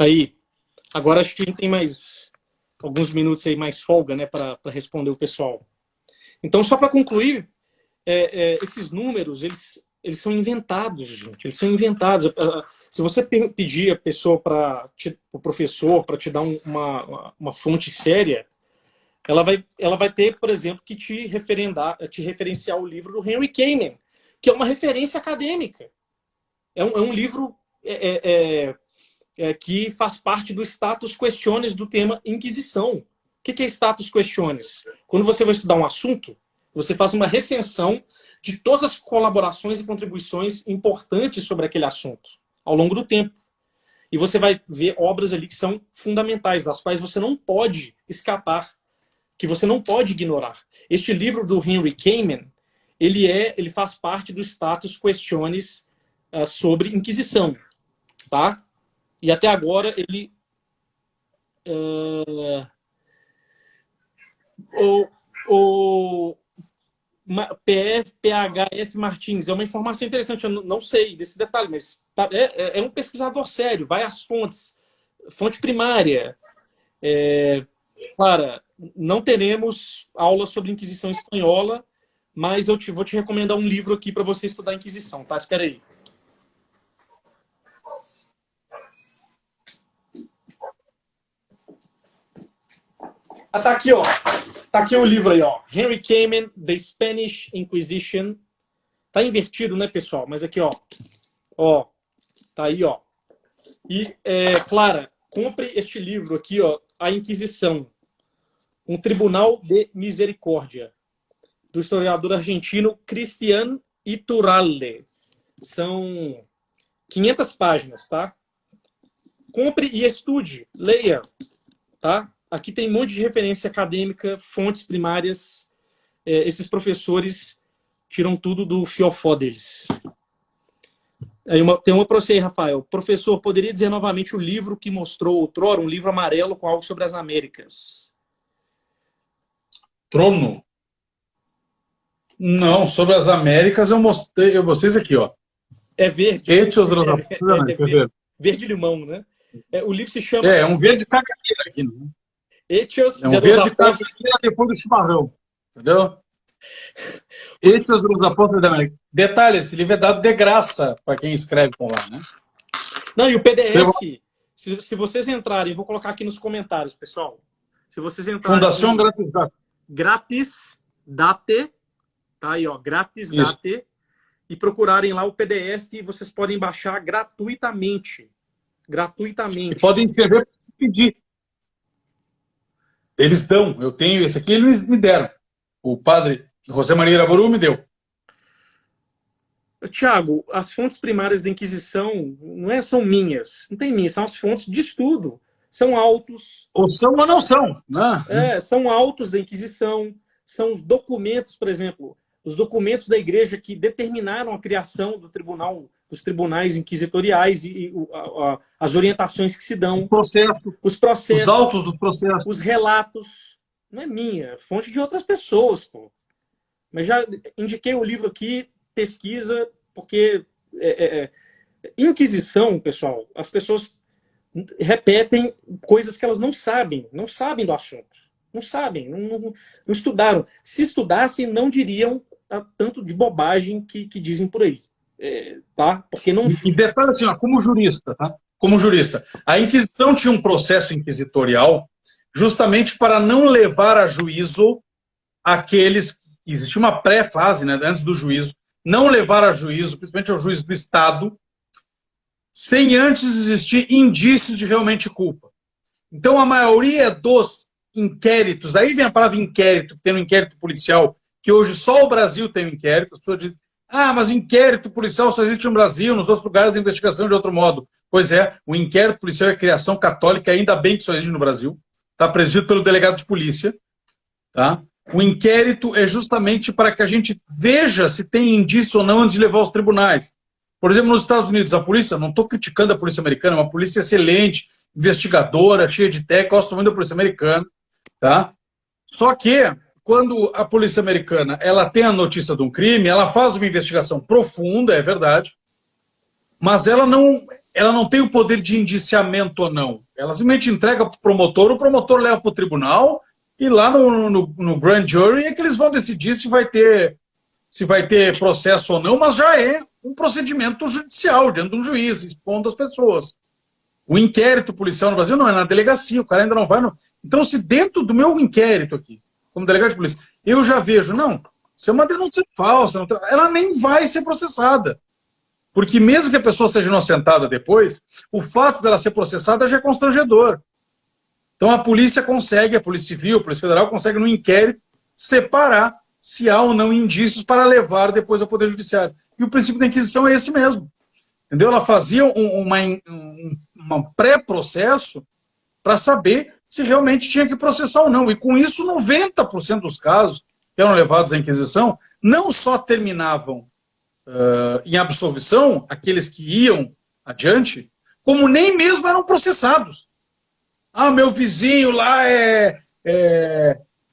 Aí, agora acho que a gente tem mais alguns minutos aí, mais folga, né, para responder o pessoal. Então, só para concluir, esses números, eles são inventados, gente. Eles são inventados. Se você pedir a pessoa o professor, para te dar uma fonte séria, ela vai ter, por exemplo, que te referenciar o livro do Henry Kamen, que é uma referência acadêmica. É um livro que faz parte do status questiones do tema Inquisição. O que é status questiones? Quando você vai estudar um assunto, você faz uma recensão de todas as colaborações e contribuições importantes sobre aquele assunto ao longo do tempo. E você vai ver obras ali que são fundamentais, das quais você não pode escapar, que você não pode ignorar. Este livro do Henry Kamen, ele faz parte do status questiones sobre Inquisição, tá? E até agora ele o PHF Martins, é uma informação interessante, eu não sei desse detalhe, mas é um pesquisador sério, vai às fontes, fonte primária. Clara, não teremos aula sobre Inquisição Espanhola, mas vou te recomendar um livro aqui para você estudar a Inquisição, tá? Espera aí. Tá aqui, ó. Tá aqui o livro aí, ó. Henry Kamen, The Spanish Inquisition. Tá invertido, né, pessoal? Mas aqui, ó. Ó. Tá aí, ó. E, Clara, compre este livro aqui, ó. A Inquisição. Um Tribunal de Misericórdia. Do historiador argentino Cristian Iturralde. São 500 páginas, tá? Compre e estude. Leia, tá? Aqui tem um monte de referência acadêmica, fontes primárias. Esses professores tiram tudo do fiofó deles. Tem uma para você aí, Rafael. Professor, poderia dizer novamente o livro que mostrou outrora, um livro amarelo com algo sobre as Américas? Trono? Não, sobre as Américas eu mostrei vocês aqui, ó. É verde. Verde-limão, né? O livro se chama... um verde cagadeira aqui, né? Um verde cagadeira depois do chimarrão. Entendeu? Hechos dos Apóstolos da América. Detalhe, esse livro é dado de graça para quem escreve por lá, né? Não, e o PDF, se vocês entrarem, vou colocar aqui nos comentários, pessoal. Se vocês entrarem... Fundação Grátis Date. Grátis Date, tá aí, ó, Grátis Date, e procurarem lá o PDF, vocês podem baixar gratuitamente. Gratuitamente. E podem escrever para pedir. Eles dão. Eu tenho esse aqui, eles me deram. O padre José Maria Iraboru me deu. Tiago, as fontes primárias da Inquisição não são minhas. Não tem minhas, são as fontes de estudo. São autos. Ou são ou não são. Né? São autos da Inquisição. São os documentos, por exemplo, os documentos da igreja que determinaram a criação do tribunal, dos tribunais inquisitoriais e as orientações que se dão. Os processos. Os autos dos processos. Os relatos. Não é minha, é fonte de outras pessoas, pô. Mas já indiquei o livro aqui, pesquisa, porque Inquisição, pessoal, as pessoas repetem coisas que elas não sabem do assunto. Não sabem, não estudaram. Se estudassem, não diriam tanto de bobagem que dizem por aí. Tá? Porque não... E detalhe assim, ó, como jurista, tá? Como jurista, a Inquisição tinha um processo inquisitorial justamente para não levar a juízo aqueles... Existia uma pré-fase, né, antes do juízo, não levar a juízo, principalmente ao juízo do Estado, sem antes existir indícios de realmente culpa. Então, a maioria dos inquéritos, daí vem a palavra inquérito, tem um inquérito policial, que hoje só o Brasil tem um inquérito, as pessoas dizem, mas o inquérito policial só existe no Brasil, nos outros lugares a investigação de outro modo. Pois é, o inquérito policial é criação católica, ainda bem que só existe no Brasil, está presidido pelo delegado de polícia, tá? O inquérito é justamente para que a gente veja se tem indício ou não antes de levar aos tribunais. Por exemplo, nos Estados Unidos, a polícia, não estou criticando a polícia americana, é uma polícia excelente, investigadora, cheia de técnica, gosto muito da polícia americana, tá? Só que, quando a polícia americana ela tem a notícia de um crime, ela faz uma investigação profunda, é verdade, mas ela não ela não tem o poder de indiciamento ou não. Ela simplesmente entrega para o promotor leva para o tribunal, e lá no grand jury é que eles vão decidir se vai ter processo ou não, mas já é um procedimento judicial, diante de um juiz, expondo as pessoas. O inquérito policial no Brasil não é na delegacia, o cara ainda não vai... Então, se dentro do meu inquérito aqui, como delegado de polícia, eu já vejo, não, isso é uma denúncia falsa, ela nem vai ser processada. Porque mesmo que a pessoa seja inocentada depois, o fato dela ser processada já é constrangedor. Então a polícia consegue, a Polícia Civil, a Polícia Federal consegue no inquérito separar se há ou não indícios para levar depois ao Poder Judiciário. E o princípio da Inquisição é esse mesmo. Entendeu? Ela fazia um pré-processo para saber se realmente tinha que processar ou não. E com isso, 90% dos casos que eram levados à Inquisição não só terminavam em absolvição, aqueles que iam adiante, como nem mesmo eram processados. Ah, meu vizinho lá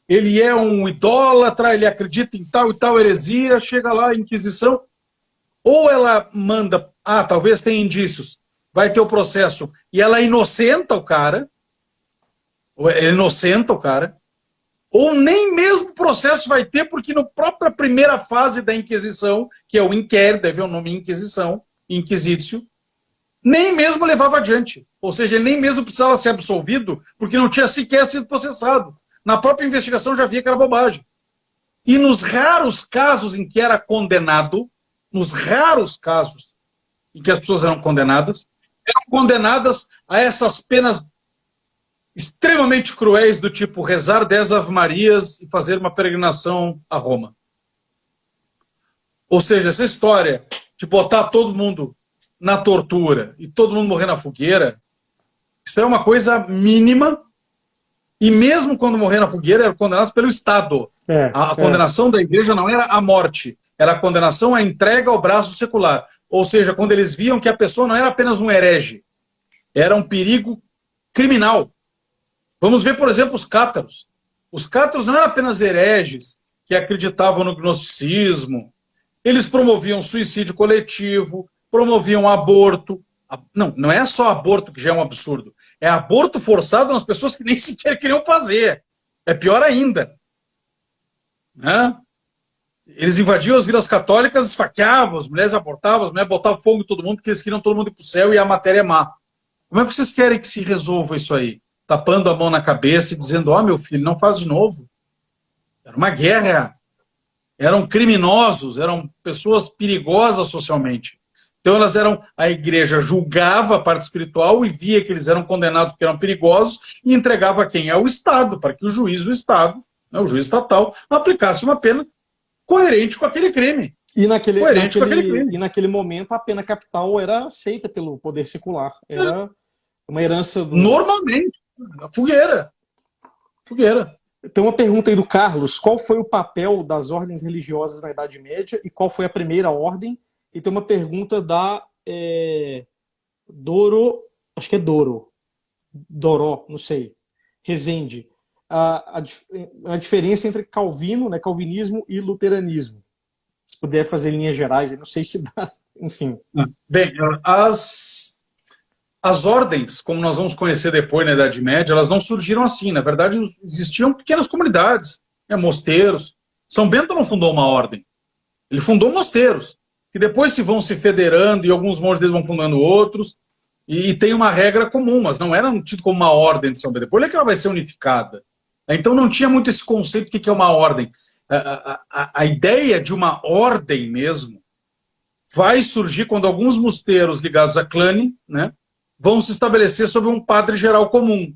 ele é um idólatra, ele acredita em tal e tal heresia, chega lá a Inquisição, ou ela manda, talvez tenha indícios, vai ter o processo, e ela inocenta o cara, ou nem mesmo processo vai ter, porque na própria primeira fase da Inquisição, que é o inquérito, deve haver o nome Inquisição, Inquisitio, nem mesmo levava adiante. Ou seja, ele nem mesmo precisava ser absolvido, porque não tinha sequer sido processado. Na própria investigação já via que era bobagem. E nos raros casos em que era condenado, nos raros casos em que as pessoas eram condenadas a essas penas extremamente cruéis do tipo rezar 10 Ave-Marias e fazer uma peregrinação a Roma. Ou seja, essa história de botar todo mundo na tortura e todo mundo morrer na fogueira, isso é uma coisa mínima, e mesmo quando morrer na fogueira era condenado pelo Estado. A condenação da igreja não era a morte, era a condenação à entrega ao braço secular. Ou seja, quando eles viam que a pessoa não era apenas um herege, era um perigo criminal. Vamos ver, por exemplo, os cátaros. Os cátaros não eram apenas hereges que acreditavam no gnosticismo. Eles promoviam suicídio coletivo, promoviam aborto. Não é só aborto que já é um absurdo. É aborto forçado nas pessoas que nem sequer queriam fazer. É pior ainda. Né? Eles invadiam as vilas católicas, esfaqueavam, as mulheres abortavam, as mulheres botavam fogo em todo mundo, porque eles queriam todo mundo ir para o céu e a matéria é má. Como é que vocês querem que se resolva isso aí? Tapando a mão na cabeça e dizendo, meu filho, não faz de novo. Era uma guerra. Eram criminosos, eram pessoas perigosas socialmente. Então a igreja julgava a parte espiritual e via que eles eram condenados porque eram perigosos e entregava a quem? Ao Estado, para que o juiz do Estado, né, o juiz estatal, aplicasse uma pena coerente com aquele crime. E naquele momento a pena capital era aceita pelo poder secular. Era uma herança do... Normalmente. Fogueira. Tem uma pergunta aí do Carlos. Qual foi o papel das ordens religiosas na Idade Média e qual foi a primeira ordem? E tem uma pergunta da Doro, acho que é Doró, não sei, Rezende. A diferença entre Calvino, né, calvinismo e luteranismo. Se puder fazer linhas gerais, eu não sei se dá, enfim. Bem, as ordens, como nós vamos conhecer depois na Idade Média, elas não surgiram assim. Na verdade, existiam pequenas comunidades, mosteiros. São Bento não fundou uma ordem. Ele fundou mosteiros, que depois vão se federando e alguns monges deles vão fundando outros. E tem uma regra comum, mas não era tido como uma ordem de São Bento. Depois é que ela vai ser unificada. Então não tinha muito esse conceito do que é uma ordem. A ideia de uma ordem mesmo vai surgir quando alguns mosteiros ligados a clã, né, vão se estabelecer sob um padre geral comum.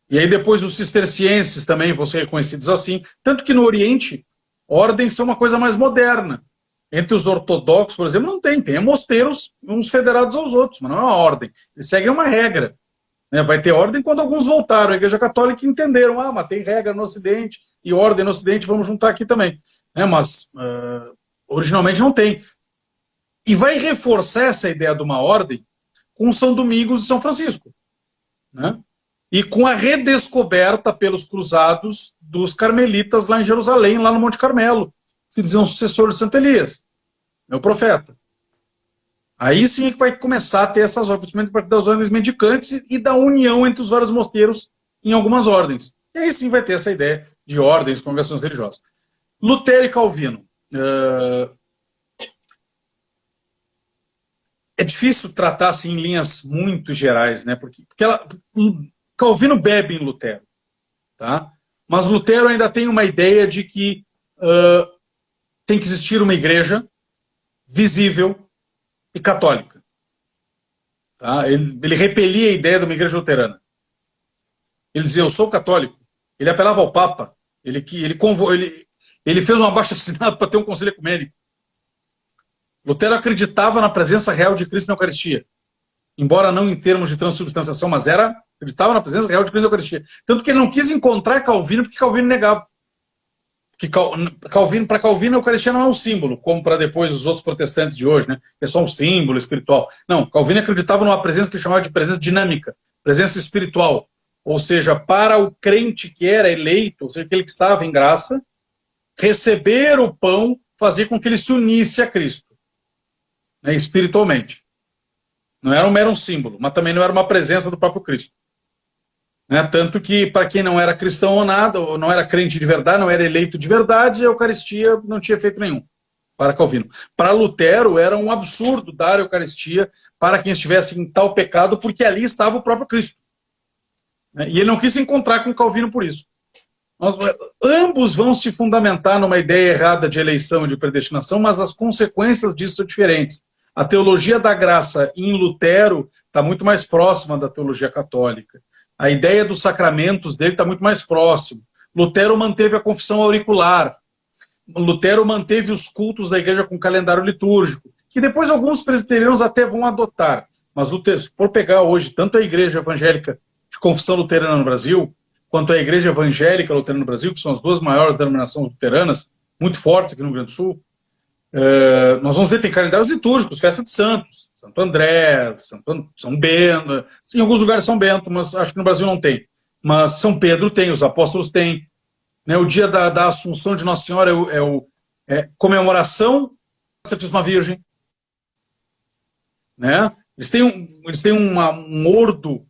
E aí depois os cistercienses também vão ser reconhecidos assim. Tanto que no Oriente, ordens são uma coisa mais moderna. Entre os ortodoxos, por exemplo, não tem. Tem mosteiros, uns federados aos outros, mas não é uma ordem. Eles seguem uma regra. Né? Vai ter ordem quando alguns voltaram. A Igreja Católica entenderam, mas tem regra no Ocidente e ordem no Ocidente, vamos juntar aqui também. Né? Mas originalmente não tem. E vai reforçar essa ideia de uma ordem com São Domingos e São Francisco. Né? E com a redescoberta pelos cruzados dos carmelitas lá em Jerusalém, lá no Monte Carmelo, que diziam sucessor de Santo Elias, meu profeta. Aí sim é que vai começar a ter essas ordens, principalmente a partir das ordens mendicantes e da união entre os vários mosteiros em algumas ordens. E aí sim vai ter essa ideia de ordens, congregações religiosas. Lutero e Calvino. É difícil tratar assim, em linhas muito gerais, né? Porque Calvino bebe em Lutero, tá? Mas Lutero ainda tem uma ideia de que tem que existir uma igreja visível e católica. Tá? Ele repelia a ideia de uma igreja luterana. Ele dizia, eu sou católico. Ele apelava ao Papa. Ele fez um abaixo-assinado para ter um concílio ecumênico. Lutero acreditava na presença real de Cristo na Eucaristia. Embora não em termos de transubstanciação, mas acreditava na presença real de Cristo na Eucaristia. Tanto que ele não quis encontrar Calvino, porque Calvino negava. Para Calvino, a Eucaristia não é um símbolo, como para depois os outros protestantes de hoje, né? É só um símbolo espiritual. Não, Calvino acreditava numa presença que ele chamava de presença dinâmica, presença espiritual. Ou seja, para o crente que era eleito, ou seja, aquele que estava em graça, receber o pão fazia com que ele se unisse a Cristo, né, espiritualmente. Não era um mero símbolo, mas também não era uma presença do próprio Cristo. Né? Tanto que, para quem não era cristão ou nada, ou não era crente de verdade, não era eleito de verdade, a Eucaristia não tinha efeito nenhum para Calvino. Para Lutero, era um absurdo dar a Eucaristia para quem estivesse em tal pecado, porque ali estava o próprio Cristo. Né? E ele não quis se encontrar com Calvino por isso. Ambos vão se fundamentar numa ideia errada de eleição e de predestinação, mas as consequências disso são diferentes. A teologia da graça em Lutero está muito mais próxima da teologia católica. A ideia dos sacramentos dele está muito mais próximo. Lutero manteve a confissão auricular. Lutero manteve os cultos da igreja com calendário litúrgico, que depois alguns presbiterianos até vão adotar. Mas Lutero, se for pegar hoje tanto a igreja evangélica de confissão luterana no Brasil, quanto a igreja evangélica luterana no Brasil, que são as duas maiores denominações luteranas, muito fortes aqui no Rio Grande do Sul, nós vamos ver, tem calendários litúrgicos, festa de santos, Santo André, São Bento, em alguns lugares São Bento, mas acho que no Brasil não tem. Mas São Pedro tem, os apóstolos têm. Né, o dia da Assunção de Nossa Senhora é comemoração da Santíssima Virgem. Né? Eles têm um ordo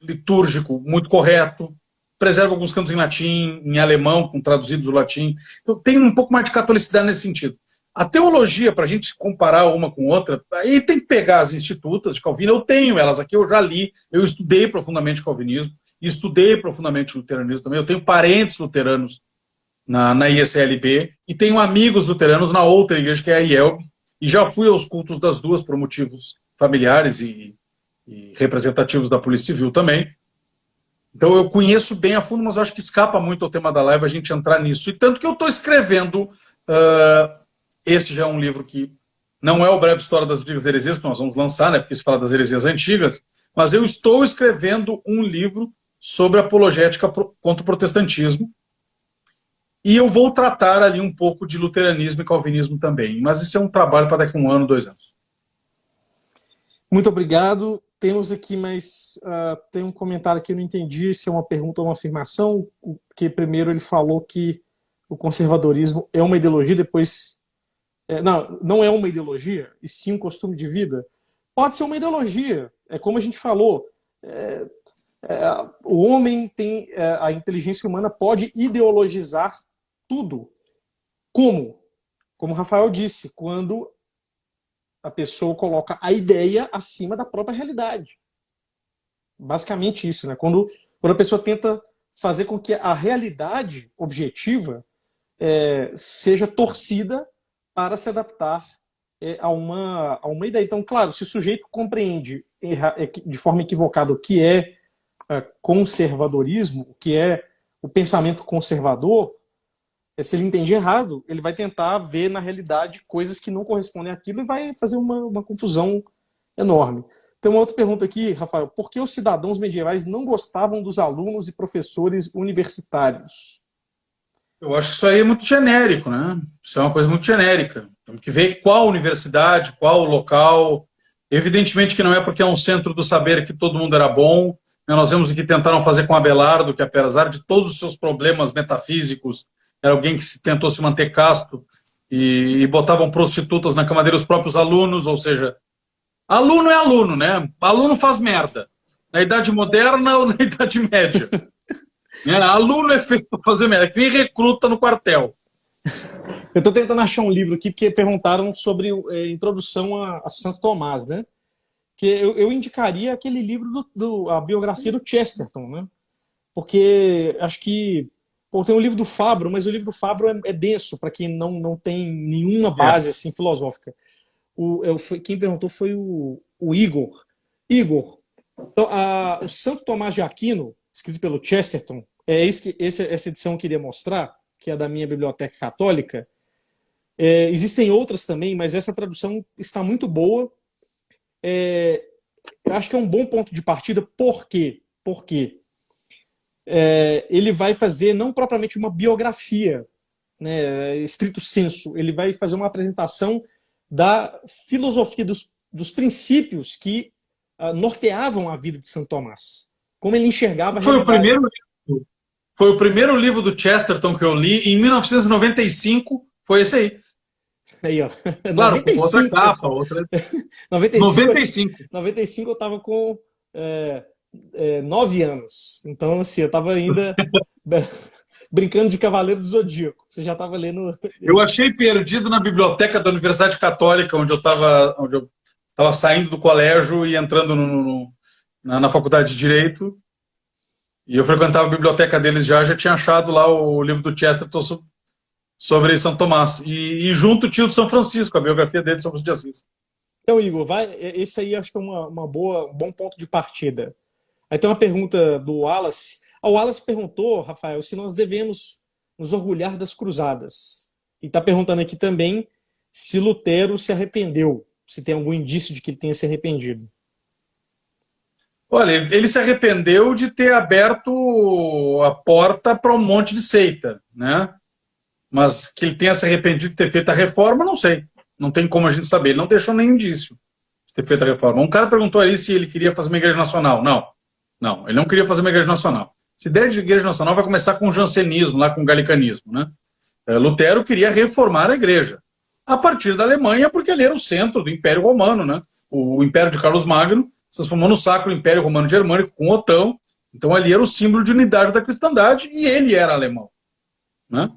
litúrgico muito correto, preservam alguns cantos em latim, em alemão, com traduzidos do latim. Então tem um pouco mais de catolicidade nesse sentido. A teologia, para a gente comparar uma com outra, aí tem que pegar as institutas de Calvino, eu tenho elas aqui, eu já li, eu estudei profundamente o calvinismo, estudei profundamente o luteranismo também, eu tenho parentes luteranos na ISLB, e tenho amigos luteranos na outra igreja, que é a IELB, e já fui aos cultos das duas por motivos familiares e representativos da Polícia Civil também. Então eu conheço bem a fundo, mas acho que escapa muito ao tema da live a gente entrar nisso. E tanto que eu estou escrevendo... esse já é um livro que não é o Breve História das Antigas Heresias, que nós vamos lançar, né, porque se fala das heresias antigas, mas eu estou escrevendo um livro sobre apologética contra o protestantismo, e eu vou tratar ali um pouco de luteranismo e calvinismo também, mas isso é um trabalho para daqui a 1 ano, 2 anos. Muito obrigado. Temos aqui tem um comentário que eu não entendi se é uma pergunta ou uma afirmação, porque primeiro ele falou que o conservadorismo é uma ideologia, depois... não é uma ideologia, e sim um costume de vida. Pode ser uma ideologia, é como a gente falou. O homem tem... a inteligência humana pode ideologizar tudo. Como? Como o Rafael disse, quando a pessoa coloca a ideia acima da própria realidade. Basicamente isso, né? Quando a pessoa tenta fazer com que a realidade objetiva seja torcida para se adaptar a uma ideia. Então, claro, se o sujeito compreende de forma equivocada o que é conservadorismo, o que é o pensamento conservador, se ele entende errado, ele vai tentar ver na realidade coisas que não correspondem àquilo e vai fazer uma confusão enorme. Tem uma outra pergunta aqui, Rafael. Por que os cidadãos medievais não gostavam dos alunos e professores universitários? Eu acho que isso aí é muito genérico, né? Isso é uma coisa muito genérica. Temos que ver qual universidade, qual local. Evidentemente que não é porque é um centro do saber que todo mundo era bom. Nós vemos o que tentaram fazer com Abelardo, que apesar de todos os seus problemas metafísicos, era alguém que tentou se manter casto e botavam prostitutas na cama dele os próprios alunos, ou seja, Aluno é aluno, né? Aluno faz merda. Na Idade Moderna ou na Idade Média. Aluno é feito para fazer merda. Quem recruta no quartel. Eu estou tentando achar um livro aqui, porque perguntaram sobre introdução a Santo Tomás, né? Que eu indicaria aquele livro a biografia do Chesterton, né? Porque acho que tem o livro do Fabro, mas o livro do Fabro é denso para quem não tem nenhuma base assim, filosófica. Quem perguntou foi o Igor. Igor, então, o Santo Tomás de Aquino, escrito pelo Chesterton, essa edição eu queria mostrar, que é da minha biblioteca católica. Existem outras também, mas essa tradução está muito boa. Eu acho que é um bom ponto de partida. Por quê? Porque ele vai fazer não propriamente uma biografia, né, estrito sensu, ele vai fazer uma apresentação da filosofia dos princípios que norteavam a vida de Santo Tomás. Como ele enxergava a realidade. Foi o primeiro livro do Chesterton que eu li em 1995, foi esse aí. Aí, ó. Claro, 95, outra capa, pessoal. outra. 95 eu estava com 9 anos. Então, assim, eu estava ainda brincando de Cavaleiro do Zodíaco. Você já estava lendo. Eu achei perdido na biblioteca da Universidade Católica, onde eu estava saindo do colégio e entrando na faculdade de Direito. E eu frequentava a biblioteca deles já tinha achado lá o livro do Chesterton sobre São Tomás. E junto tinha o de São Francisco, a biografia dele de São Francisco de Assis. Então, Igor, esse aí acho que é um bom ponto de partida. Aí tem uma pergunta do Wallace. O Wallace perguntou, Rafael, se nós devemos nos orgulhar das cruzadas. E está perguntando aqui também se Lutero se arrependeu, se tem algum indício de que ele tenha se arrependido. Olha, ele se arrependeu de ter aberto a porta para um monte de seita, né? Mas que ele tenha se arrependido de ter feito a reforma, não sei. Não tem como a gente saber. Ele não deixou nenhum indício de ter feito a reforma. Um cara perguntou aí se ele queria fazer uma igreja nacional. Não, ele não queria fazer uma igreja nacional. Se der de igreja nacional, vai começar com o jansenismo, lá com o galicanismo, né? Lutero queria reformar a igreja. A partir da Alemanha, porque ele era o centro do Império Romano, né? O Império de Carlos Magno se transformou no Sacro Império Romano Germânico com Otão. Então ali era o símbolo de unidade da cristandade e ele era alemão, né?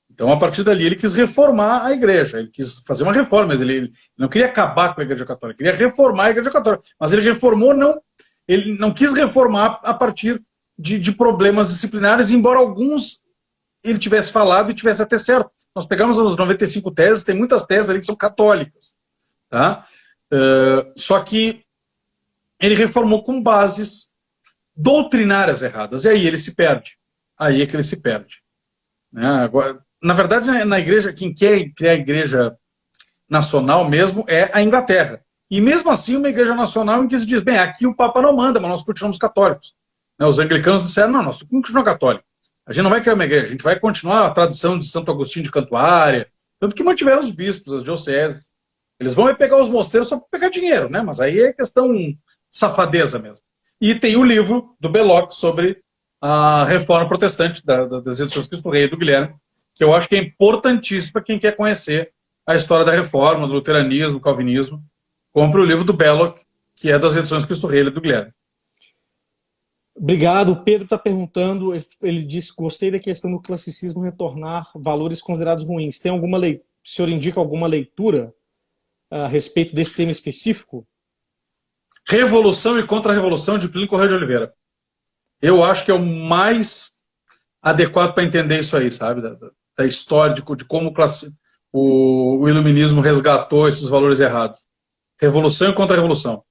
Então a partir dali ele quis reformar a igreja, ele quis fazer uma reforma, mas ele não queria acabar com a igreja católica, ele queria reformar a igreja católica, mas ele reformou, ele não quis reformar a partir de problemas disciplinares, embora alguns ele tivesse falado e tivesse até certo. Nós pegamos as 95 teses, tem muitas teses ali que são católicas, tá? Só que ele reformou com bases doutrinárias erradas, e aí ele se perde. Aí é que ele se perde. Agora, na verdade, na igreja, quem quer criar a igreja nacional mesmo é a Inglaterra. E mesmo assim, uma igreja nacional em que se diz, bem, aqui o Papa não manda, mas nós continuamos católicos. Os anglicanos disseram, não, nós continuamos católicos. A gente não vai criar uma igreja, a gente vai continuar a tradição de Santo Agostinho de Cantuária, tanto que mantiveram os bispos, as dioceses. Eles vão pegar os mosteiros só para pegar dinheiro, né? Mas aí é questão safadeza mesmo. E tem o livro do Belloc sobre a reforma protestante das edições Cristo Rei do Guilherme, que eu acho que é importantíssimo para quem quer conhecer a história da reforma, do luteranismo, do calvinismo. Compre o livro do Belloc, que é das edições Cristo Rei do Guilherme. Obrigado. O Pedro está perguntando, ele disse, gostei da questão do classicismo retornar valores considerados ruins. Tem alguma o senhor indica alguma leitura a respeito desse tema específico? Revolução e Contra-Revolução, de Plínio Correia de Oliveira. Eu acho que é o mais adequado para entender isso aí, sabe? Da história, de como o iluminismo resgatou esses valores errados. Revolução e Contra-Revolução.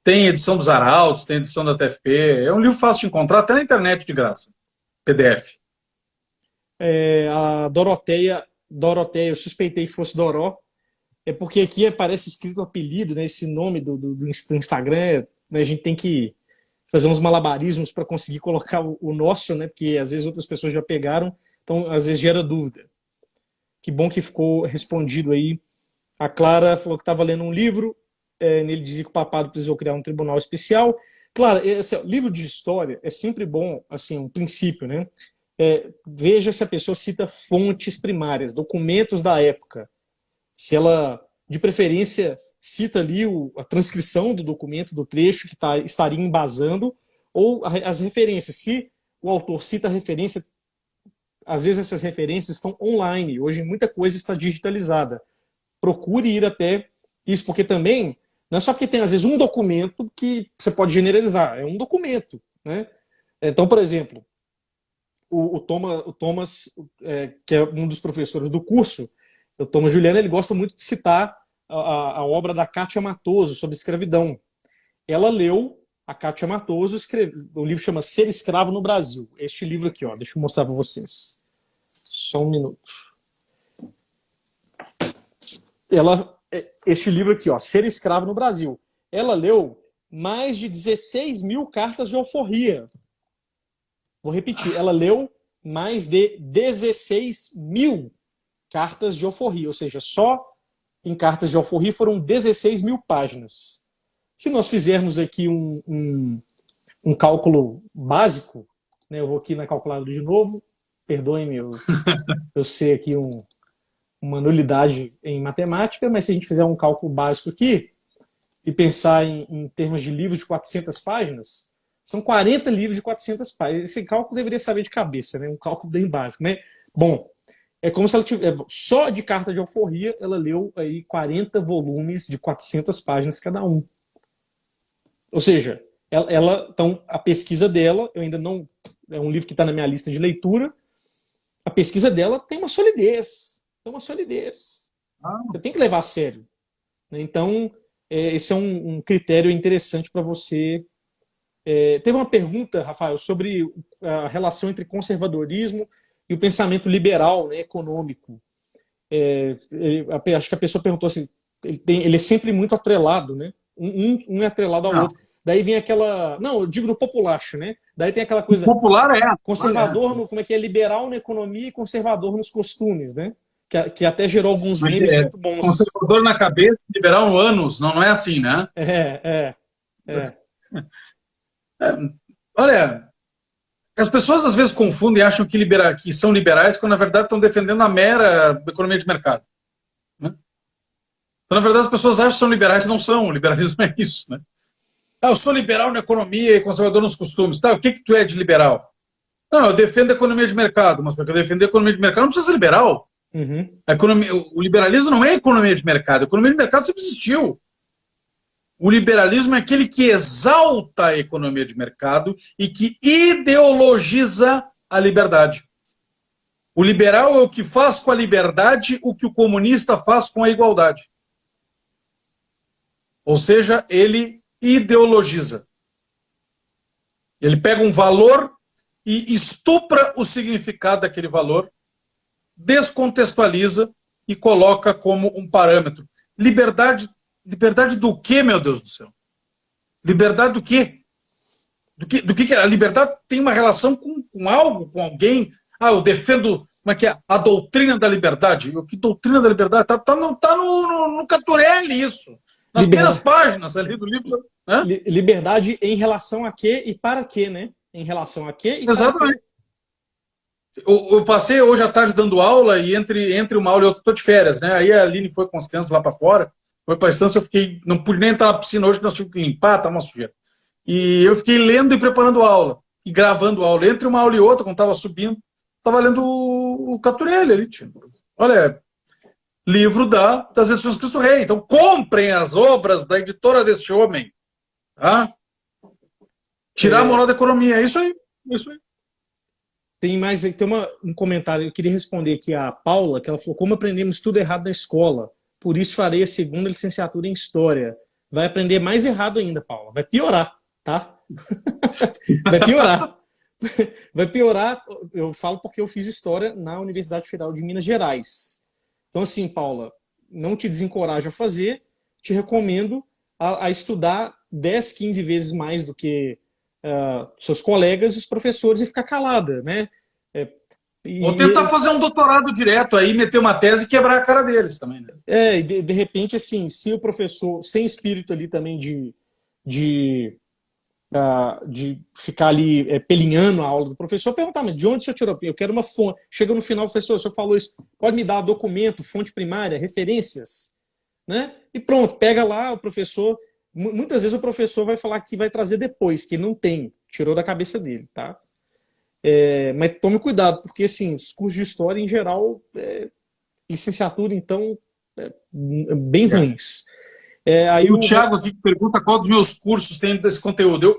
Tem edição dos Arautos, tem edição da TFP. É um livro fácil de encontrar, até na internet de graça. PDF. A Doroteia, eu suspeitei que fosse Doró, porque aqui aparece escrito o apelido, né, esse nome do Instagram, né, a gente tem que fazer uns malabarismos para conseguir colocar o nosso, né, porque às vezes outras pessoas já pegaram, então às vezes gera dúvida. Que bom que ficou respondido aí. A Clara falou que estava lendo um livro, nele dizia que o papado precisou criar um tribunal especial. Claro, livro de história é sempre bom, assim, um princípio, né? Veja se a pessoa cita fontes primárias, documentos da época. Se ela, de preferência, cita ali a transcrição do documento, do trecho que estaria embasando, ou as referências. Se o autor cita a referência, às vezes essas referências estão online. Hoje muita coisa está digitalizada. Procure ir até isso, porque também não é só porque tem, às vezes, um documento que você pode generalizar. É um documento, né? Então, por exemplo, o Thomas, que é um dos professores do curso, o Thomas Juliano, ele gosta muito de citar a obra da Kátia Matoso sobre escravidão. Ela leu, a Kátia Matoso, o livro chama Ser Escravo no Brasil. Este livro aqui, ó, deixa eu mostrar para vocês. Só um minuto. Este livro aqui, ó, Ser Escravo no Brasil. Ela leu mais de 16 mil cartas de alforria. Vou repetir, ela leu mais de 16 mil cartas de alforria, ou seja, só em cartas de alforria foram 16 mil páginas. Se nós fizermos aqui um cálculo básico, né, eu vou aqui na calculadora de novo, perdoem-me, eu sei aqui uma nulidade em matemática, mas se a gente fizer um cálculo básico aqui e pensar em termos de livros de 400 páginas, são 40 livros de 400 páginas. Esse cálculo deveria saber de cabeça, né? Um cálculo bem básico, né? Bom, é como se ela tivesse, só de carta de alforria, ela leu aí 40 volumes de 400 páginas cada um. Ou seja, então, a pesquisa dela, eu ainda não, é um livro que está na minha lista de leitura, a pesquisa dela tem uma solidez. Tem uma solidez. Você tem que levar a sério. Então, esse é um critério interessante para você. Teve uma pergunta, Rafael, sobre a relação entre conservadorismo e o pensamento liberal, né, econômico. Acho que a pessoa perguntou assim, ele é sempre muito atrelado, né? Um é atrelado ao outro. Daí vem aquela... Não, eu digo no populacho, né? Daí tem aquela coisa... Popular conservador, como é que é? Liberal na economia e conservador nos costumes, né? Que até gerou alguns memes muito bons. Conservador na cabeça, liberal no ânus, não é assim, né? Olha, as pessoas às vezes confundem e acham que são liberais, quando na verdade estão defendendo a mera economia de mercado. Né? Então, na verdade, as pessoas acham que são liberais, não são. O liberalismo é isso, né? Eu sou liberal na economia e conservador nos costumes. Tá, o que tu é de liberal? Não, eu defendo a economia de mercado, mas para eu defender a economia de mercado não precisa ser liberal. Uhum. O liberalismo não é economia de mercado. A economia de mercado sempre existiu. O liberalismo é aquele que exalta a economia de mercado e que ideologiza a liberdade. O liberal é o que faz com a liberdade o que o comunista faz com a igualdade. Ou seja, ele ideologiza. Ele pega um valor e estupra o significado daquele valor, descontextualiza e coloca como um parâmetro. Liberdade do quê, meu Deus do céu? Liberdade do quê? Do que a liberdade tem uma relação com algo, com alguém? Eu defendo, como é que é? A doutrina da liberdade. Que doutrina da liberdade? Tá no Caturelli isso. Nas primeiras páginas ali do livro. Né? Liberdade em relação a quê e para quê, né? Em relação a quê e Exatamente. para quê. Eu passei hoje à tarde dando aula e entre uma aula e outra, estou de férias, né? Aí a Aline foi com as crianças lá para fora, foi para a estância, não pude nem entrar na piscina hoje, nós tivemos que limpar, tá uma sujeira. E eu fiquei lendo e preparando aula, e gravando aula. Entre uma aula e outra, quando estava subindo, estava lendo o Caturelli ali. Olha, livro das edições Cristo Rei. Então comprem as obras da editora deste homem. Tá? Tirar a moral da economia, é isso aí. É isso aí. Tem um comentário, eu queria responder aqui a Paula, que ela falou, como aprendemos tudo errado na escola, por isso farei a segunda licenciatura em História. Vai aprender mais errado ainda, Paula. Vai piorar, tá? Vai piorar. Vai piorar, eu falo porque eu fiz História na Universidade Federal de Minas Gerais. Então, assim, Paula, não te desencorajo a fazer, te recomendo a estudar 10, 15 vezes mais do que seus colegas e os professores e ficar calada, né? Ou tentar fazer um doutorado direto aí, meter uma tese e quebrar a cara deles também. Né? E de repente, assim, se o professor, sem espírito ali também de ficar ali pelinhando a aula do professor, perguntar, mas de onde o senhor tirou? Eu quero uma fonte. Chega no final, professor, o senhor falou isso, pode me dar documento, fonte primária, referências? né? E pronto, pega lá o professor. Muitas vezes o professor vai falar que vai trazer depois, que não tem, tirou da cabeça dele, tá? Mas tome cuidado, porque assim, os cursos de história em geral, licenciatura, então, bem ruins. Aí Tem o Thiago aqui que pergunta qual dos meus cursos tem desse conteúdo.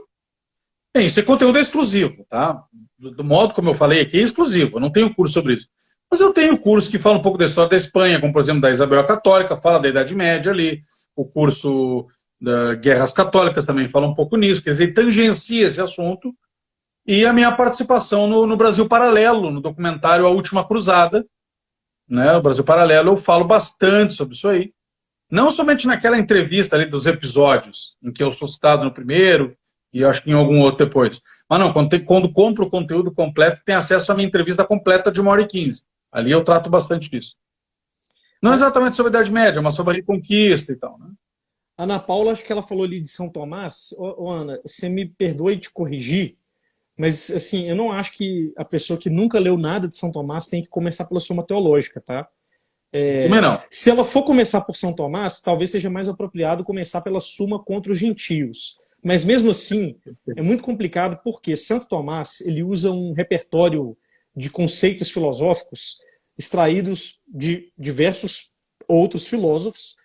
Bem, esse conteúdo é exclusivo, tá? Do modo como eu falei aqui, é exclusivo. Eu não tenho curso sobre isso. Mas eu tenho curso que fala um pouco da história da Espanha, como por exemplo da Isabel a Católica, fala da Idade Média ali. O curso da Guerras Católicas também fala um pouco nisso. Quer dizer, tangencia esse assunto. E a minha participação no Brasil Paralelo, no documentário A Última Cruzada, né? O Brasil Paralelo, eu falo bastante sobre isso aí. Não somente naquela entrevista ali dos episódios, em que eu sou citado no primeiro, e acho que em algum outro depois. Mas não, quando compro o conteúdo completo, tem acesso à minha entrevista completa de 1h15. Ali eu trato bastante disso. Não exatamente sobre a Idade Média, mas sobre a Reconquista e tal, né? Ana Paula, acho que ela falou ali de São Tomás. Ana, você me perdoe de corrigir, mas assim, eu não acho que a pessoa que nunca leu nada de São Tomás tem que começar pela Suma Teológica, tá? Também não. Se ela for começar por São Tomás, talvez seja mais apropriado começar pela Suma contra os gentios. Mas mesmo assim, é muito complicado porque Santo Tomás ele usa um repertório de conceitos filosóficos extraídos de diversos outros filósofos,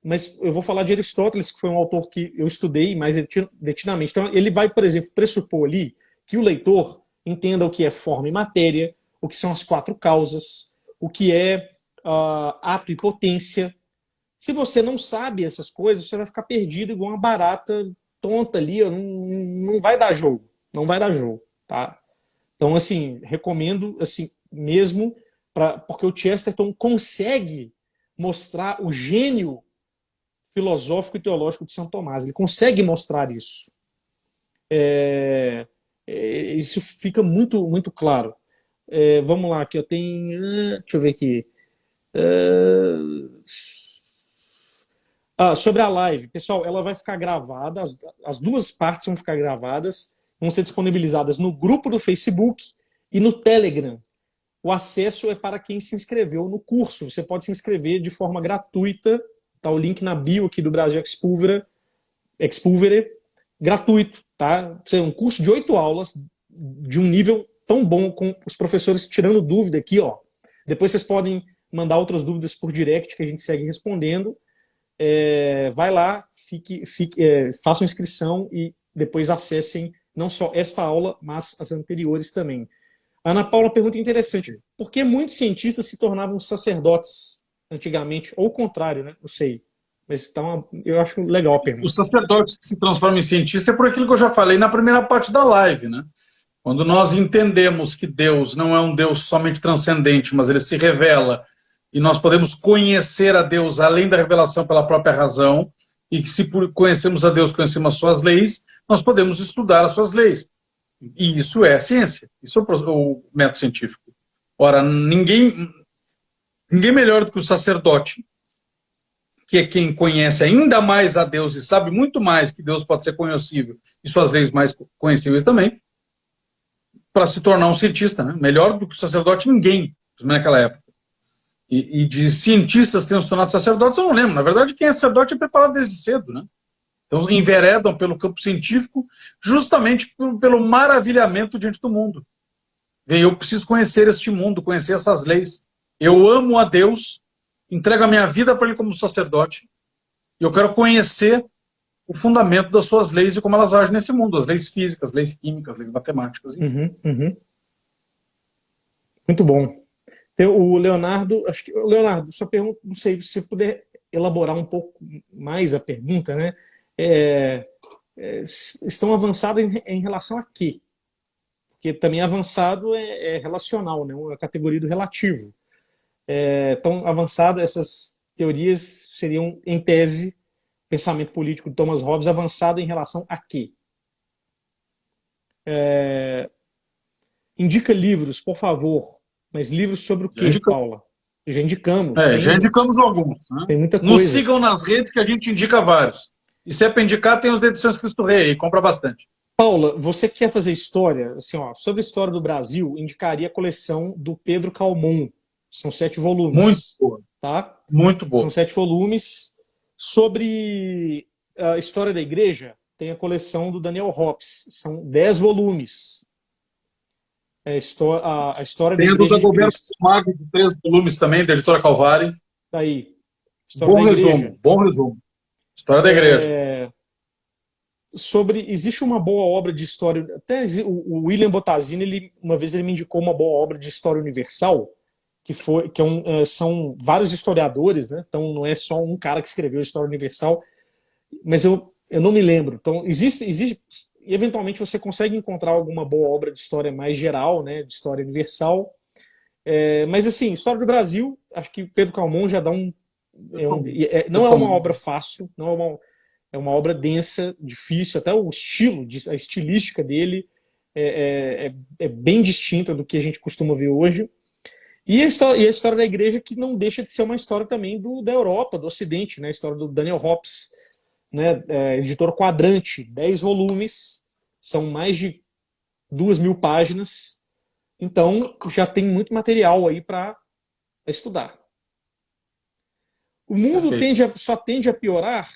mas eu vou falar de Aristóteles, que foi um autor que eu estudei mais detidamente. Então, ele vai, por exemplo, pressupor ali que o leitor entenda o que é forma e matéria, o que são as 4 causas, o que é ato e potência. Se você não sabe essas coisas, você vai ficar perdido igual uma barata tonta ali, não vai dar jogo, não vai dar jogo, tá? Então, assim, recomendo assim mesmo, porque o Chesterton consegue mostrar o gênio filosófico e teológico de São Tomás. Ele consegue mostrar isso. Isso fica muito, muito claro. Vamos lá, que eu tenho. Deixa eu ver aqui. Sobre a live. Pessoal, ela vai ficar gravada, as 2 partes vão ficar gravadas, vão ser disponibilizadas no grupo do Facebook e no Telegram. O acesso é para quem se inscreveu no curso. Você pode se inscrever de forma gratuita. Tá o link na bio aqui do Brasil Expulvere, gratuito, tá? É um curso de 8 aulas de um nível tão bom, com os professores tirando dúvida aqui, ó. Depois vocês podem mandar outras dúvidas por direct que a gente segue respondendo. Vai lá, façam inscrição e depois acessem não só esta aula, mas as anteriores também. A Ana Paula pergunta interessante. Por que muitos cientistas se tornavam sacerdotes antigamente? Ou o contrário, né? Não sei. Mas então, eu acho legal a pergunta. Os sacerdotes que se transformam em cientista é por aquilo que eu já falei na primeira parte da live, né? Quando nós entendemos que Deus não é um Deus somente transcendente, mas ele se revela e nós podemos conhecer a Deus além da revelação pela própria razão, e que se conhecemos a Deus, conhecemos as suas leis, nós podemos estudar as suas leis. E isso é ciência, isso é o método científico. Ora, ninguém melhor do que o sacerdote, que é quem conhece ainda mais a Deus e sabe muito mais que Deus pode ser conhecível e suas leis mais conhecíveis também, para se tornar um cientista, né? Melhor do que o sacerdote, ninguém, naquela época. E de cientistas terem se tornado sacerdotes, eu não lembro. Na verdade, quem é sacerdote é preparado desde cedo, né? Então, enveredam pelo campo científico justamente pelo maravilhamento diante do mundo. Eu preciso conhecer este mundo, conhecer essas leis. Eu amo a Deus, entrego a minha vida para Ele como sacerdote, e eu quero conhecer o fundamento das suas leis e como elas agem nesse mundo, as leis físicas, leis químicas, leis matemáticas. Muito bom. O Leonardo, Leonardo, sua pergunta, não sei se você puder elaborar um pouco mais a pergunta, né? Estão avançados em relação a quê? Porque também avançado é relacional, né? Uma categoria do relativo. Tão avançado, essas teorias seriam, em tese, pensamento político de Thomas Hobbes, avançado em relação a quê? Indica livros, por favor. Mas livros sobre o quê, Paula? Já indicamos. Já indicamos alguns. Né? Tem muita coisa. Nos sigam nas redes que a gente indica vários. E se é para indicar, tem os da Edições Cristo Rei aí, compra bastante. Paula, você quer fazer história? Assim, ó, sobre a história do Brasil, indicaria a coleção do Pedro Calmon. São 7 volumes. Muito boa. Tá? Muito boa. São 7 volumes. Sobre a história da igreja, tem a coleção do Daniel Hobbes. São 10 volumes. É a história da Tem a do igreja de Dagoberto Cristo. Mago, de 3 volumes também, da editora Calvário. Tá aí. História Bom da igreja. resumo, bom resumo. História da igreja. Existe uma boa obra de história, até o William Bottazini, uma vez ele me indicou uma boa obra de história universal, são vários historiadores, né? Então não é só um cara que escreveu a história universal, mas eu não me lembro. Então existe, eventualmente você consegue encontrar alguma boa obra de história mais geral, né? De história universal. Mas assim, história do Brasil, acho que Pedro Calmon já dá não é uma obra fácil, não é uma obra densa, difícil, até o estilo, a estilística dele é bem distinta do que a gente costuma ver hoje. E a história da igreja, que não deixa de ser uma história também da Europa, do Ocidente, né? A história do Daniel Hobbes, né? Editor Quadrante, 10 volumes, são mais de 2.000 páginas, então já tem muito material aí para estudar. O mundo só tende a piorar.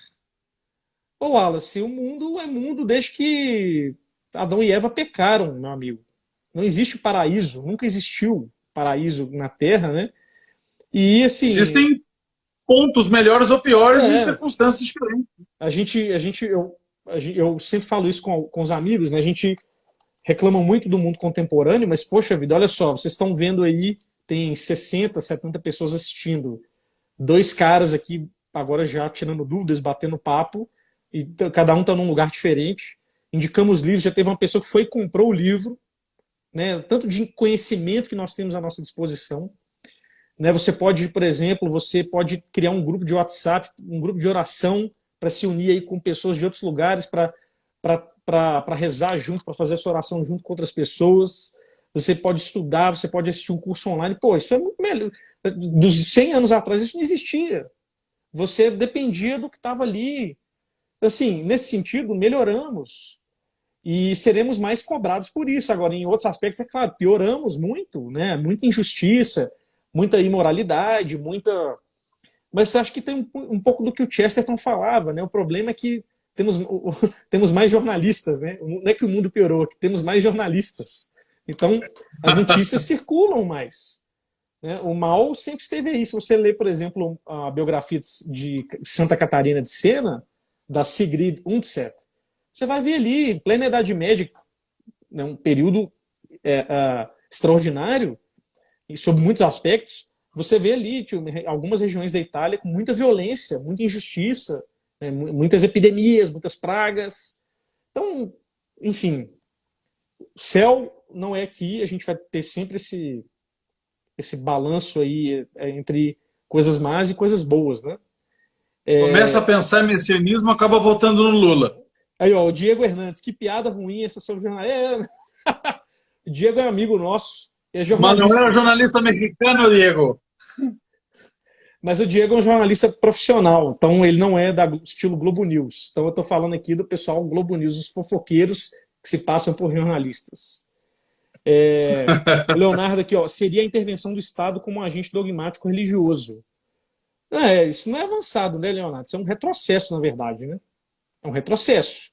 Ô, Wallace, o mundo é mundo desde que Adão e Eva pecaram, meu amigo. Não existe paraíso, nunca existiu paraíso na Terra, né? E assim. Existem pontos melhores ou piores em circunstâncias diferentes. Eu sempre falo isso com os amigos, né? A gente reclama muito do mundo contemporâneo, mas, poxa vida, olha só, vocês estão vendo aí, tem 60, 70 pessoas assistindo. 2 caras aqui, agora já tirando dúvidas, batendo papo, e cada um está num lugar diferente. Indicamos livros, já teve uma pessoa que foi e comprou o livro, né? Tanto de conhecimento que nós temos à nossa disposição. Né? Você pode, por exemplo, criar um grupo de WhatsApp, um grupo de oração, para se unir aí com pessoas de outros lugares, para rezar junto, para fazer essa oração junto com outras pessoas. Você pode estudar, você pode assistir um curso online. Pô, isso é muito melhor. Dos 100 anos atrás, isso não existia. Você dependia do que estava ali. Assim, nesse sentido, melhoramos e seremos mais cobrados por isso. Agora, em outros aspectos, é claro, pioramos muito, né? Muita injustiça, muita imoralidade, muita... Mas acho que tem um pouco do que o Chesterton falava, né? O problema é que temos mais jornalistas, né? Não é que o mundo piorou, é que temos mais jornalistas. Então, as notícias circulam mais. Né? O mal sempre esteve aí. Se você lê, por exemplo, a biografia de Santa Catarina de Sena, da Sigrid Undset, você vai ver ali, em plena Idade Média, né, um período extraordinário, e sob muitos aspectos, você vê ali algumas regiões da Itália com muita violência, muita injustiça, né, muitas epidemias, muitas pragas. Então, enfim, o céu não é aqui, a gente vai ter sempre esse balanço aí entre coisas más e coisas boas, né? Começa a pensar em messianismo, acaba votando no Lula. Aí, ó, o Diego Hernandes, que piada ruim essa sobre jornalista. O Diego é amigo nosso, é jornalista. Mas não era jornalista mexicano, Diego. Mas o Diego é um jornalista profissional, então ele não é do estilo Globo News. Então eu estou falando aqui do pessoal Globo News, os fofoqueiros que se passam por jornalistas. O Leonardo aqui, ó, seria a intervenção do Estado como um agente dogmático religioso. Isso não é avançado, né, Leonardo? Isso é um retrocesso, na verdade, né? É um retrocesso.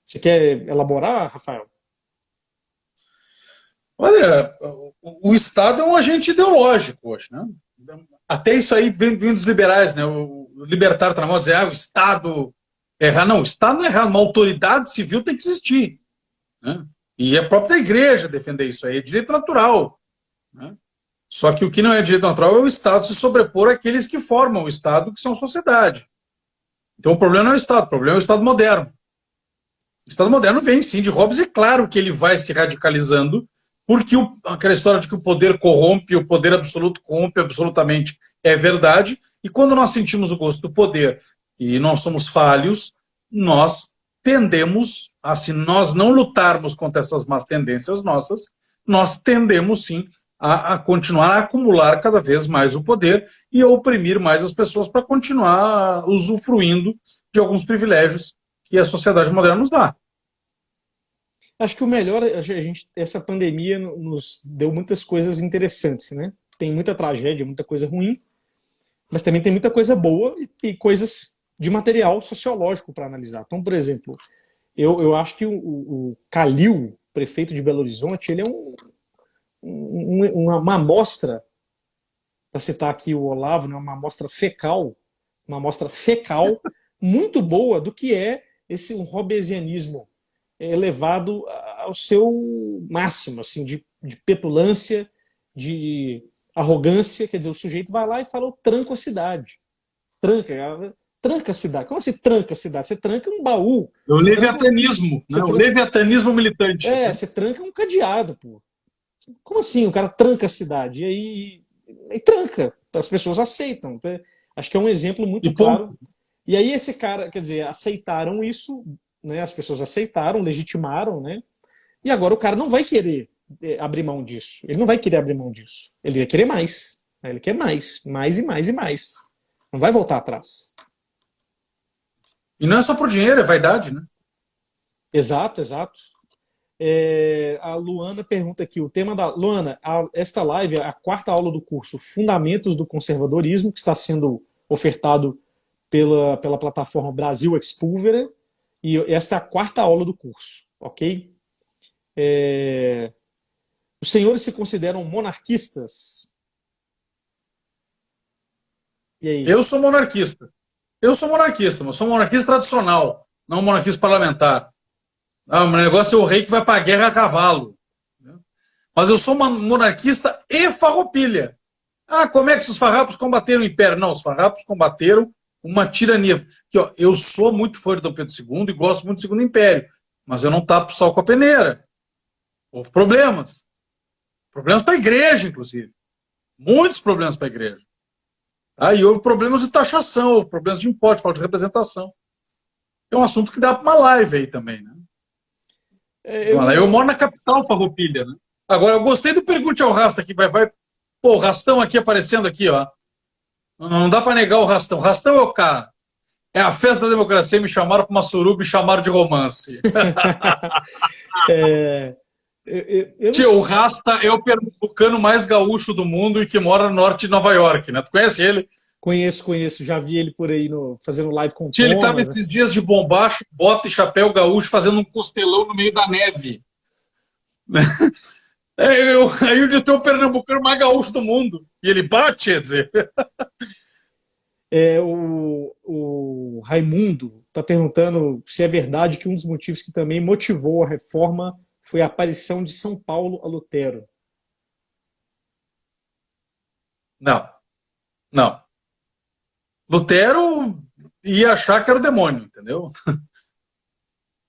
Você quer elaborar, Rafael? Olha, o Estado é um agente ideológico hoje, né? Até isso aí vem dos liberais, né? O libertário está na moda dizer, o Estado é errado. Não, o Estado não é errado, uma autoridade civil tem que existir. Né? E é próprio da igreja defender isso aí, é direito natural. Né? Só que o que não é direito natural é o Estado se sobrepor àqueles que formam o Estado, que são sociedade. Então o problema não é o Estado, o problema é o Estado moderno. O Estado moderno vem sim de Hobbes, e claro que ele vai se radicalizando, porque aquela história de que o poder corrompe, o poder absoluto corrompe absolutamente é verdade, e quando nós sentimos o gosto do poder e nós somos falhos, nós tendemos, se nós não lutarmos contra essas más tendências nossas, nós tendemos sim a continuar a acumular cada vez mais o poder e a oprimir mais as pessoas para continuar usufruindo de alguns privilégios que a sociedade moderna nos dá. Acho que o melhor, essa pandemia nos deu muitas coisas interessantes, né? Tem muita tragédia, muita coisa ruim, mas também tem muita coisa boa e coisas de material sociológico para analisar. Então, por exemplo, eu acho que o Calil, prefeito de Belo Horizonte, ele é uma amostra, para citar aqui o Olavo, né, uma amostra fecal muito boa do que é esse hobbesianismo elevado ao seu máximo, assim, de petulância, de arrogância. Quer dizer, o sujeito vai lá e fala: eu tranco a cidade. Tranca a cidade. Como assim tranca a cidade? Você tranca um baú. O leviatanismo, né? O leviatanismo militante. Você tranca um cadeado, pô. Como assim? O cara tranca a cidade. E aí tranca. As pessoas aceitam. Acho que é um exemplo muito claro. E aí esse cara, quer dizer, aceitaram isso, né? As pessoas aceitaram, legitimaram, né? E agora o cara não vai querer abrir mão disso. Ele não vai querer abrir mão disso. Ele vai querer mais. Ele quer mais e mais e mais. Não vai voltar atrás. E não é só por dinheiro, é vaidade, né? Exato. A Luana pergunta aqui, o tema da... Luana, esta live é a quarta aula do curso Fundamentos do Conservadorismo, que está sendo ofertado pela plataforma Brasil Expulvera, e esta é a quarta aula do curso, ok? Os senhores se consideram monarquistas? E aí? Eu sou monarquista, mas sou um monarquista tradicional, não um monarquista parlamentar. O negócio é o rei que vai para a guerra a cavalo. Mas eu sou uma monarquista e farroupilha. Como é que os farrapos combateram o Império? Não, os farrapos combateram uma tirania. Aqui, ó, eu sou muito fã de Dom Pedro II e gosto muito do Segundo Império, mas eu não tapo o sol com a peneira. Houve problemas. Problemas para a igreja, inclusive. Muitos problemas para a igreja. E houve problemas de taxação, houve problemas de imposto, falta de representação. É um assunto que dá para uma live aí também, né? Eu moro na capital farroupilha, né? Agora, eu gostei do Pergunte ao Rasta aqui. Pô, o Rastão aqui aparecendo aqui, ó. Não dá para negar o Rastão. Rastão é o cara. É a festa da democracia, me chamaram para uma suruba e chamaram de romance. Tio, o Rasta é o pernambucano mais gaúcho do mundo e que mora no norte de Nova York, né? Tu conhece ele? Conheço. Já vi ele por aí fazendo live com o Tio, ele estava esses dias de bombacho, bota e chapéu gaúcho, fazendo um costelão no meio da neve. Aí eu disse, o pernambucano mais gaúcho do mundo. E ele bate, quer dizer. O Raimundo está perguntando se é verdade que um dos motivos que também motivou a reforma foi a aparição de São Paulo a Lutero. Não. Lutero ia achar que era o demônio, entendeu?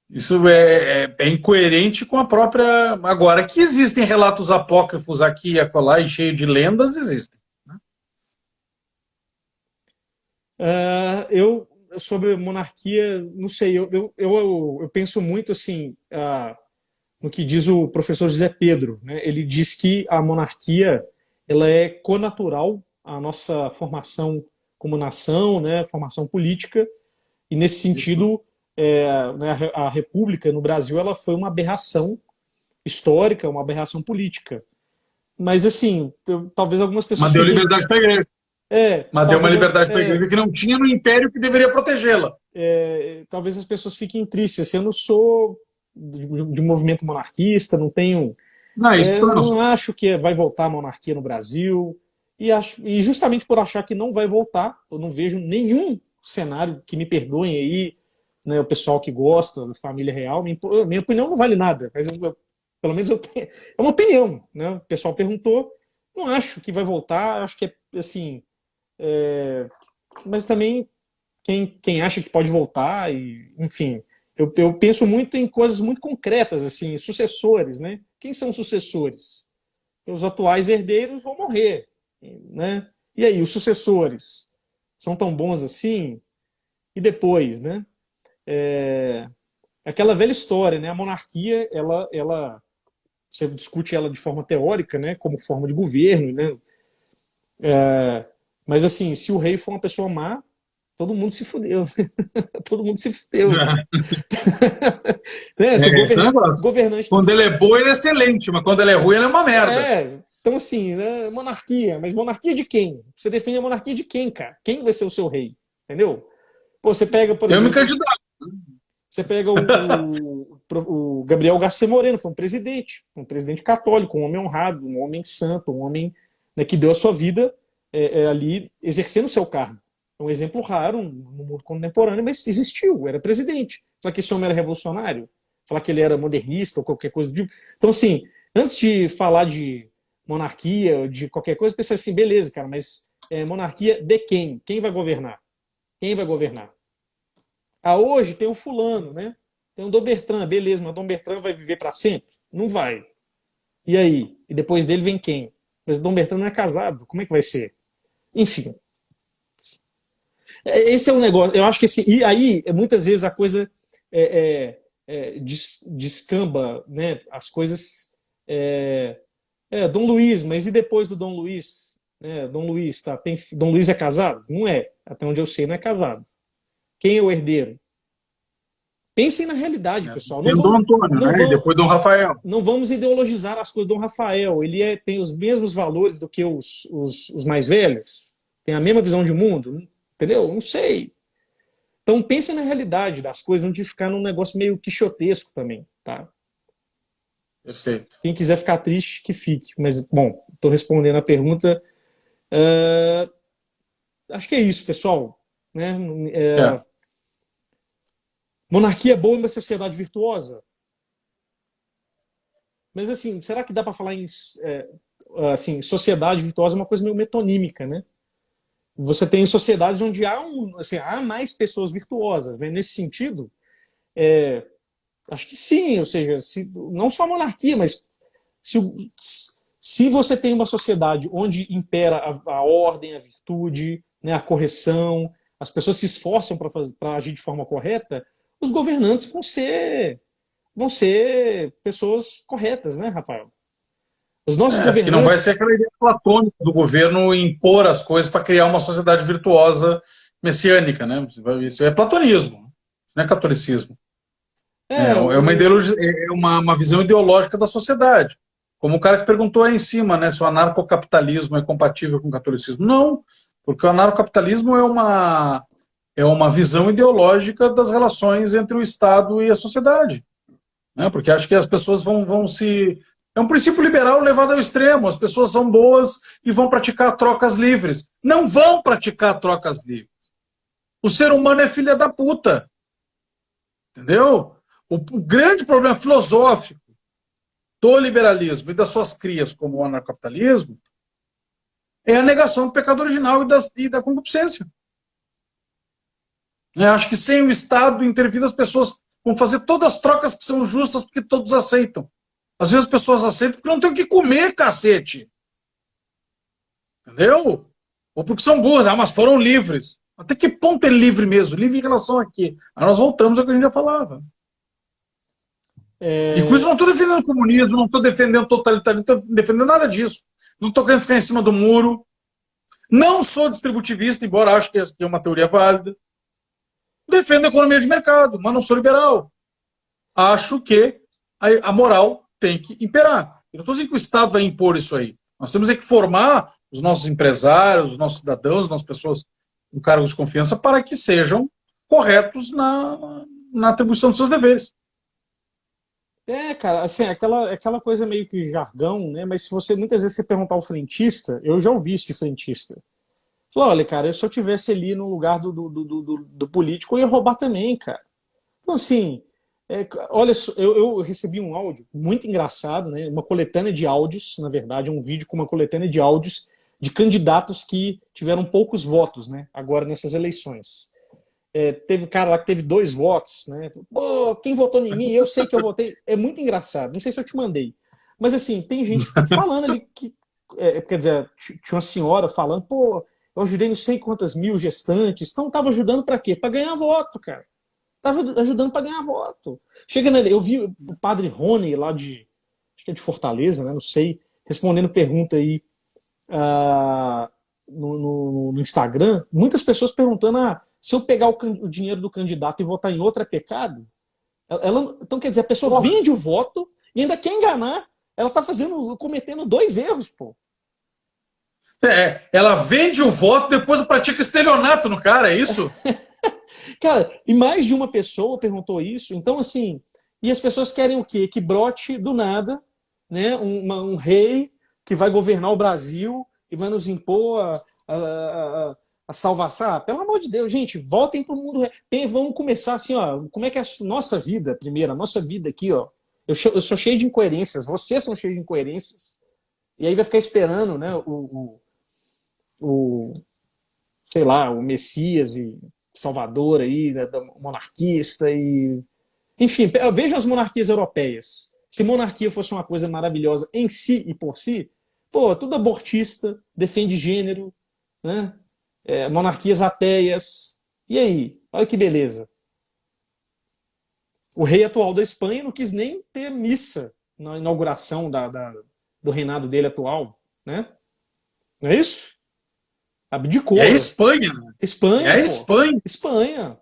Isso é incoerente com a própria... Agora, que existem relatos apócrifos aqui e acolá e cheio de lendas, existem. Sobre monarquia, não sei, eu penso muito assim, no que diz o professor José Pedro, né? Ele diz que a monarquia ela é conatural à nossa formação como nação, né? Formação política, e nesse sentido né, a República no Brasil ela foi uma aberração histórica, uma aberração política. Mas assim, talvez algumas pessoas... Mas deu liberdade para a igreja. Mas deu uma liberdade para a igreja que não tinha no império que deveria protegê-la. Talvez as pessoas fiquem tristes. Assim, eu não sou de movimento monarquista, não tenho... não acho que vai voltar a monarquia no Brasil. E justamente por achar que não vai voltar, eu não vejo nenhum cenário, que me perdoem aí, né, o pessoal que gosta da família real. Minha opinião não vale nada, mas pelo menos eu tenho... É uma opinião, né? O pessoal perguntou, não acho que vai voltar, acho que é assim... mas também quem acha que pode voltar, enfim, eu penso muito em coisas muito concretas, assim, sucessores, né? Quem são os sucessores? Os atuais herdeiros vão morrer, né? E aí, os sucessores são tão bons assim? E depois, né? Aquela velha história, né? A monarquia, ela você discute ela de forma teórica, né? Como forma de governo, né? Mas assim, se o rei for uma pessoa má, todo mundo se fudeu. Todo mundo se fudeu. Governante quando ele é bom, ele é excelente, mas quando ele é ruim, ele é uma merda. Então assim, né, monarquia. Mas monarquia de quem? Você defende a monarquia de quem, cara? Quem vai ser o seu rei? Entendeu? Pô, você pega, por Eu me exemplo, candidato. você pega o Gabriel Garcia Moreno, foi um presidente católico, um homem honrado, um homem santo, um homem, né, que deu a sua vida ali exercendo o seu cargo. É um exemplo raro no mundo contemporâneo, mas existiu, era presidente. Falar que esse homem era revolucionário, falar que ele era modernista ou qualquer coisa do tipo. Então, assim, antes de falar de monarquia ou de qualquer coisa, pensar assim, beleza, cara, mas monarquia de quem? Quem vai governar? Quem vai governar? Ah, hoje tem o fulano, né? Tem o Dom Bertrand, beleza, mas o Dom Bertrand vai viver para sempre? Não vai. E aí? E depois dele vem quem? Mas o Dom Bertrand não é casado, como é que vai ser? Enfim. Esse é um negócio. Eu acho que assim, e aí, muitas vezes a coisa descamba, né? As coisas. Dom Luiz, mas e depois do Dom Luiz? Dom Luiz, tá? Dom Luiz é casado? Não é. Até onde eu sei, não é casado. Quem é o herdeiro? Pensem na realidade, pessoal. Tem o Dom Antônio, né? E depois Dom Rafael. Não vamos ideologizar as coisas. Dom Rafael, ele tem os mesmos valores do que os mais velhos? Tem a mesma visão de mundo? Entendeu? Não sei. Então pensem na realidade das coisas, não de ficar num negócio meio quixotesco também, tá? Perfeito. Quem quiser ficar triste, que fique. Mas, bom, estou respondendo a pergunta. Acho que é isso, pessoal. Né? Monarquia é boa em uma sociedade virtuosa? Mas, assim, será que dá para falar em assim, sociedade virtuosa? É uma coisa meio metonímica, né? Você tem sociedades onde há mais pessoas virtuosas, né? Nesse sentido, acho que sim, ou seja, não só a monarquia, mas se você tem uma sociedade onde impera a ordem, a virtude, né, a correção, as pessoas se esforçam para agir de forma correta, os governantes vão ser pessoas corretas, né, Rafael? Os nossos governantes... Que não vai ser aquela ideia platônica do governo impor as coisas para criar uma sociedade virtuosa messiânica, né? Isso é platonismo, isso não é catolicismo. É uma ideologia, uma visão ideológica da sociedade. Como o cara que perguntou aí em cima, né, se o anarcocapitalismo é compatível com o catolicismo. Não, porque o anarcocapitalismo é uma visão ideológica das relações entre o Estado e a sociedade. Né? Porque acho que as pessoas vão se... É um princípio liberal levado ao extremo. As pessoas são boas e vão praticar trocas livres. Não vão praticar trocas livres. O ser humano é filha da puta. Entendeu? O grande problema filosófico do liberalismo e das suas crias como o anarcocapitalismo é a negação do pecado original e da concupiscência. Eu acho que sem o Estado intervindo, as pessoas vão fazer todas as trocas que são justas porque todos aceitam. Às vezes as pessoas aceitam porque não tem o que comer, cacete. Entendeu? Ou porque são boas, mas foram livres. Até que ponto é livre mesmo? Livre em relação a quê? Aí nós voltamos ao que a gente já falava. E com isso não estou defendendo o comunismo, não estou defendendo o totalitarismo, não estou defendendo nada disso. Não estou querendo ficar em cima do muro. Não sou distributivista, embora acho que é uma teoria válida. Defendo a economia de mercado, mas não sou liberal. Acho que a moral tem que imperar. Eu não estou dizendo que o Estado vai impor isso aí. Nós temos que formar os nossos empresários, os nossos cidadãos, as nossas pessoas com cargos de confiança para que sejam corretos na atribuição dos seus deveres. Cara, assim, aquela coisa meio que jargão, né? Mas se você muitas vezes você perguntar ao frentista, eu já ouvi isso de frentista. Falou, olha, cara, se eu tivesse ali no lugar do político, eu ia roubar também, cara. Então, assim, olha, eu recebi um áudio muito engraçado, né? Uma coletânea de áudios, na verdade, um vídeo com uma coletânea de áudios de candidatos que tiveram poucos votos, né? Agora nessas eleições. Teve cara lá que teve 2 votos, né? Pô, quem votou em mim? Eu sei que eu votei. É muito engraçado. Não sei se eu te mandei. Mas assim, tem gente falando ali que. Quer dizer, tinha uma senhora falando, pô, eu ajudei não sei quantas mil gestantes. Então tava ajudando para quê? Para ganhar voto, cara. Tava ajudando para ganhar voto. Eu vi o padre Rony lá acho que é de Fortaleza, né? Não sei, respondendo pergunta aí no Instagram. Muitas pessoas perguntando, se eu pegar o dinheiro do candidato e votar em outro é pecado? Então, quer dizer, a pessoa vende o voto e ainda quer enganar. Ela está cometendo 2 erros, pô. Ela vende o voto, depois pratica estelionato no cara, é isso? Cara, e mais de uma pessoa perguntou isso. Então, assim, e as pessoas querem o quê? Que brote do nada, né? Um rei que vai governar o Brasil e vai nos impor a salvação. Ah, pelo amor de Deus, gente, voltem para o mundo real. Vamos começar assim, ó. Como é que é a nossa vida, primeiro, a nossa vida aqui, ó. Eu sou cheio de incoerências, vocês são cheios de incoerências. E aí vai ficar esperando, né? O sei lá, o Messias e Salvador aí, né, monarquista e enfim, veja as monarquias europeias. Se monarquia fosse uma coisa maravilhosa em si e por si, pô, tudo abortista, defende gênero, né? Monarquias ateias. E aí? Olha que beleza. O rei atual da Espanha não quis nem ter missa na inauguração do reinado dele atual, né? Não é isso? Abdicou. É a Espanha. Espanha, é a pô. Espanha. Espanha.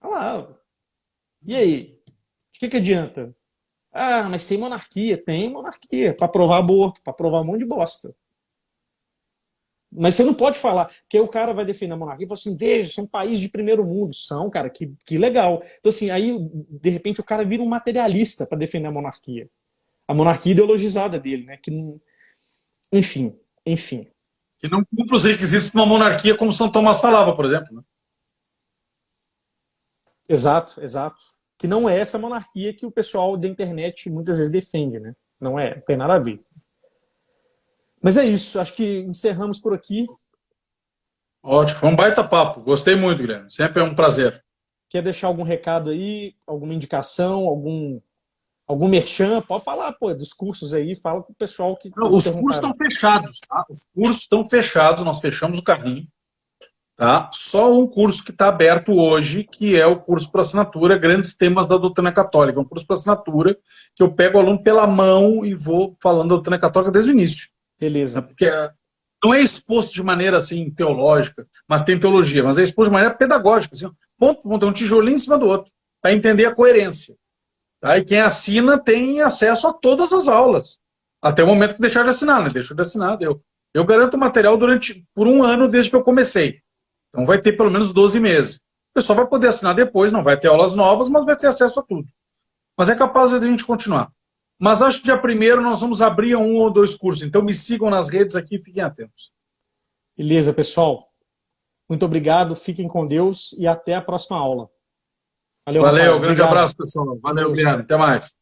Olha lá. E aí? De que adianta? Ah, mas tem monarquia. Tem monarquia. Para provar aborto, para provar um monte de bosta. Mas você não pode falar, que o cara vai defender a monarquia e fala assim, veja, são países de primeiro mundo. São, cara, que legal. Então, assim, aí, de repente, o cara vira um materialista para defender a monarquia. A monarquia ideologizada dele, né? Enfim. Que não cumpre os requisitos de uma monarquia, como São Tomás falava, por exemplo. Né? Exato. Que não é essa monarquia que o pessoal da internet muitas vezes defende, né? Não tem nada a ver. Mas é isso, acho que encerramos por aqui. Ótimo, foi um baita papo. Gostei muito, Guilherme. Sempre é um prazer. Quer deixar algum recado aí, alguma indicação, algum merchan? Pode falar, pô, dos cursos aí, fala com o pessoal que Os cursos estão fechados, tá? Os cursos estão fechados, nós fechamos o carrinho. Tá? Só um curso que está aberto hoje, que é o curso por assinatura, Grandes Temas da Doutrina Católica. É um curso por assinatura que eu pego o aluno pela mão e vou falando da doutrina católica desde o início. Beleza. Porque não é exposto de maneira assim teológica, mas tem teologia, mas é exposto de maneira pedagógica, assim, ponto por ponto, é um tijolinho em cima do outro, para entender a coerência. Tá? E quem assina tem acesso a todas as aulas, até o momento que deixar de assinar, né? Deixou de assinar, deu. Eu garanto o material por um ano desde que eu comecei. Então vai ter pelo menos 12 meses. O pessoal vai poder assinar depois, não vai ter aulas novas, mas vai ter acesso a tudo. Mas é capaz de a gente continuar. Mas acho que dia 1º nós vamos abrir 1 ou 2 cursos. Então me sigam nas redes aqui e fiquem atentos. Beleza, pessoal. Muito obrigado, fiquem com Deus e até a próxima aula. Valeu, Rafael, grande abraço, pessoal. Valeu, Guilherme. Até mais.